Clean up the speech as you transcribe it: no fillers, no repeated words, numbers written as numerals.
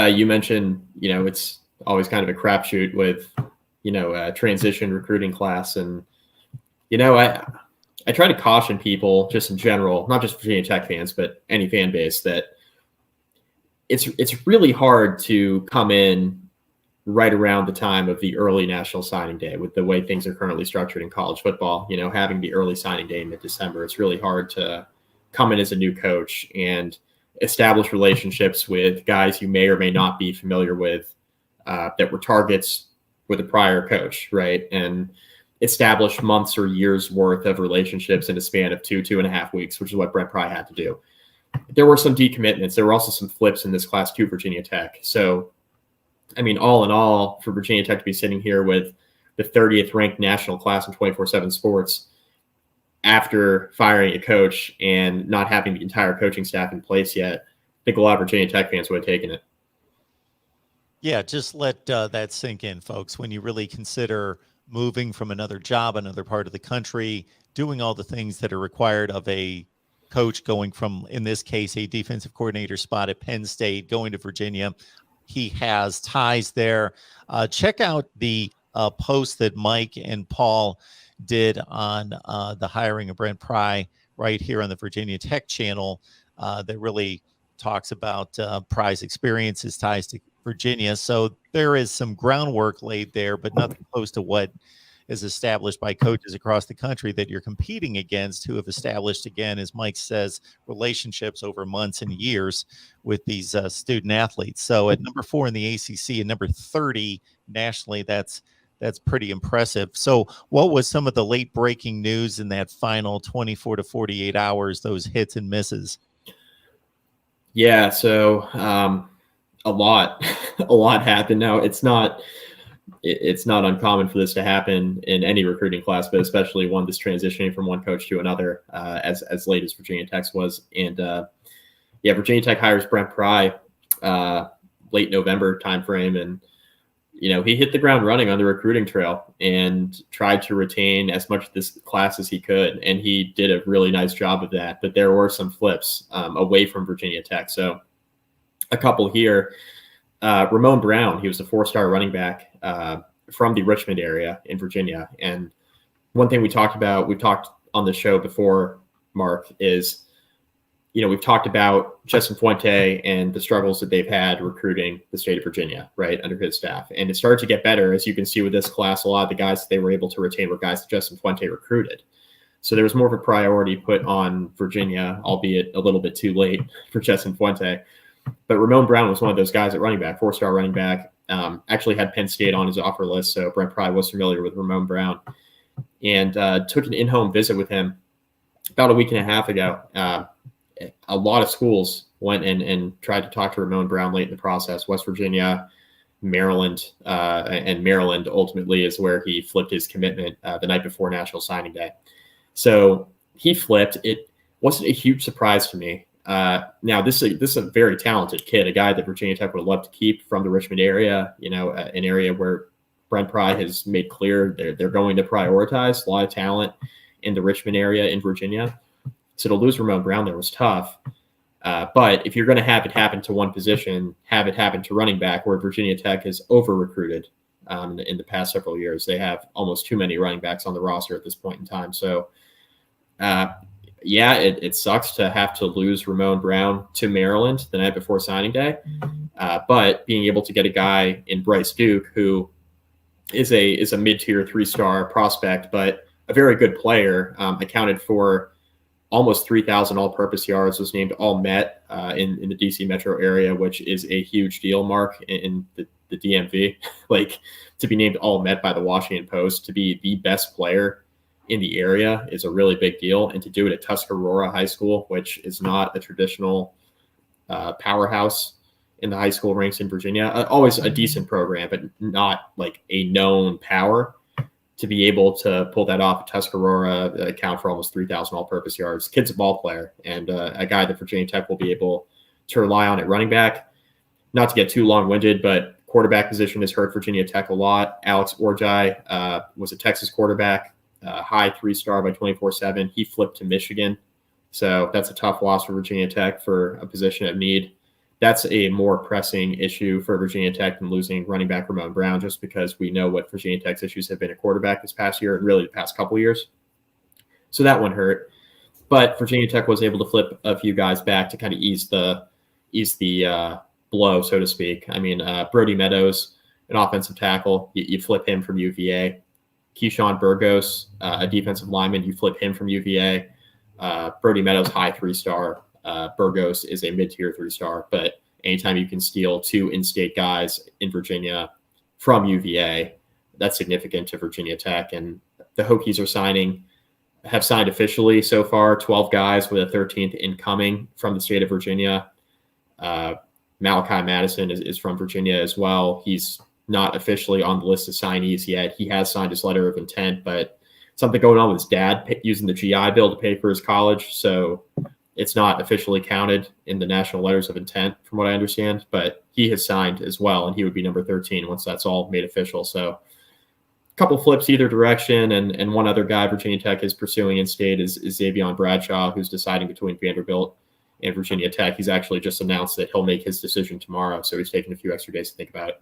You mentioned, it's always kind of a crapshoot with, transition recruiting class. And, I try to caution people just in general, not just Virginia Tech fans, but any fan base, that it's really hard to come in right around the time of the early national signing day with the way things are currently structured in college football. Having the early signing day in mid-December, it's really hard to come in as a new coach and establish relationships with guys you may or may not be familiar with that were targets with a prior coach, right? And establish months or years worth of relationships in a span of 2.5 weeks, which is what Brent Pry had to do. There were some decommitments. There were also some flips in this class to Virginia Tech. So, all in all, for Virginia Tech to be sitting here with the 30th ranked national class in 24/7 sports after firing a coach and not having the entire coaching staff in place yet, I think a lot of Virginia Tech fans would have taken it. Yeah, just let that sink in, folks. When you really consider moving from another job, another part of the country, doing all the things that are required of a coach, going from, in this case, a defensive coordinator spot at Penn State, going to Virginia. He has ties there. Check out the post that Mike and Paul did on the hiring of Brent Pry right here on the Virginia Tech channel that really talks about Pry's experience, his ties to Virginia. So there is some groundwork laid there, but nothing close to what is established by coaches across the country that you're competing against, who have established, again, as Mike says, relationships over months and years with these student athletes. So at number 4 in the ACC and number 30 nationally, that's pretty impressive. So what was some of the late breaking news in that final 24 to 48 hours, those hits and misses? Yeah, so a lot happened. Now, it's not uncommon for this to happen in any recruiting class, but especially one that's transitioning from one coach to another, as late as Virginia Tech's was. And Virginia Tech hires Brent Pry late November timeframe, and he hit the ground running on the recruiting trail and tried to retain as much of this class as he could, and he did a really nice job of that. But there were some flips away from Virginia Tech. So a couple here. Ramon Brown, he was a 4-star running back from the Richmond area in Virginia. And one thing we've talked on the show before, Mark, is, we've talked about Justin Fuente and the struggles that they've had recruiting the state of Virginia, right, under his staff. And it started to get better. As you can see with this class, a lot of the guys that they were able to retain were guys that Justin Fuente recruited. So there was more of a priority put on Virginia, albeit a little bit too late for Justin Fuente. But Ramon Brown was one of those guys at running back, 4-star running back, actually had Penn State on his offer list. So Brent Pry was familiar with Ramon Brown, and took an in-home visit with him about a week and a half ago. A lot of schools went and tried to talk to Ramon Brown late in the process. West Virginia, Maryland, and Maryland ultimately is where he flipped his commitment the night before National Signing Day. So he flipped. It wasn't a huge surprise to me. Now, this is a very talented kid, a guy that Virginia Tech would love to keep from the Richmond area, an area where Brent Pry has made clear they're going to prioritize a lot of talent in the Richmond area in Virginia. So to lose Ramon Brown there was tough. But if you're going to have it happen to one position, have it happen to running back, where Virginia Tech has over-recruited in the past several years. They have almost too many running backs on the roster at this point in time. So, it sucks to have to lose Ramon Brown to Maryland the night before signing day. But being able to get a guy in Bryce Duke, who is a mid-tier 3-star prospect, but a very good player, accounted for almost 3,000 all-purpose yards, was named All-Met in the DC metro area, which is a huge deal, Mark, in the DMV. Like, to be named All-Met by the Washington Post, to be the best player in the area, is a really big deal. And to do it at Tuscarora High School, which is not a traditional powerhouse in the high school ranks in Virginia, always a decent program, but not like a known power. To be able to pull that off at Tuscarora, account for almost 3,000 all-purpose yards. Kid's a ball player, and a guy that Virginia Tech will be able to rely on at running back. Not to get too long-winded, but quarterback position has hurt Virginia Tech a lot. Alex Orji was a Texas quarterback, high 3-star by 24/7. He flipped to Michigan, so that's a tough loss for Virginia Tech for a position of need. that's a more pressing issue for Virginia Tech than losing running back Ramon Brown, just because we know what Virginia Tech's issues have been at quarterback this past year and really the past couple years. So that one hurt. But Virginia Tech was able to flip a few guys back to kind of ease the blow, so to speak. I mean, Brody Meadows, an offensive tackle, you flip him from UVA. Keyshawn Burgos, a defensive lineman, you flip him from UVA. Brody Meadows, high 3-star. Burgos is a mid-tier 3-star. But anytime you can steal 2 in-state guys in Virginia from UVA, that's significant to Virginia Tech. And the Hokies have signed officially so far 12 guys, with a 13th incoming from the state of Virginia. Malachi Madison is from Virginia as well. He's not officially on the list of signees yet. He has signed his letter of intent, but something going on with his dad using the GI Bill to pay for his college. So it's not officially counted in the national letters of intent, from what I understand, but he has signed as well, and he would be number 13 once that's all made official. So a couple flips either direction, and one other guy Virginia Tech is pursuing in state is Xavion Bradshaw, who's deciding between Vanderbilt and Virginia Tech. He's actually just announced that he'll make his decision tomorrow, so he's taking a few extra days to think about it.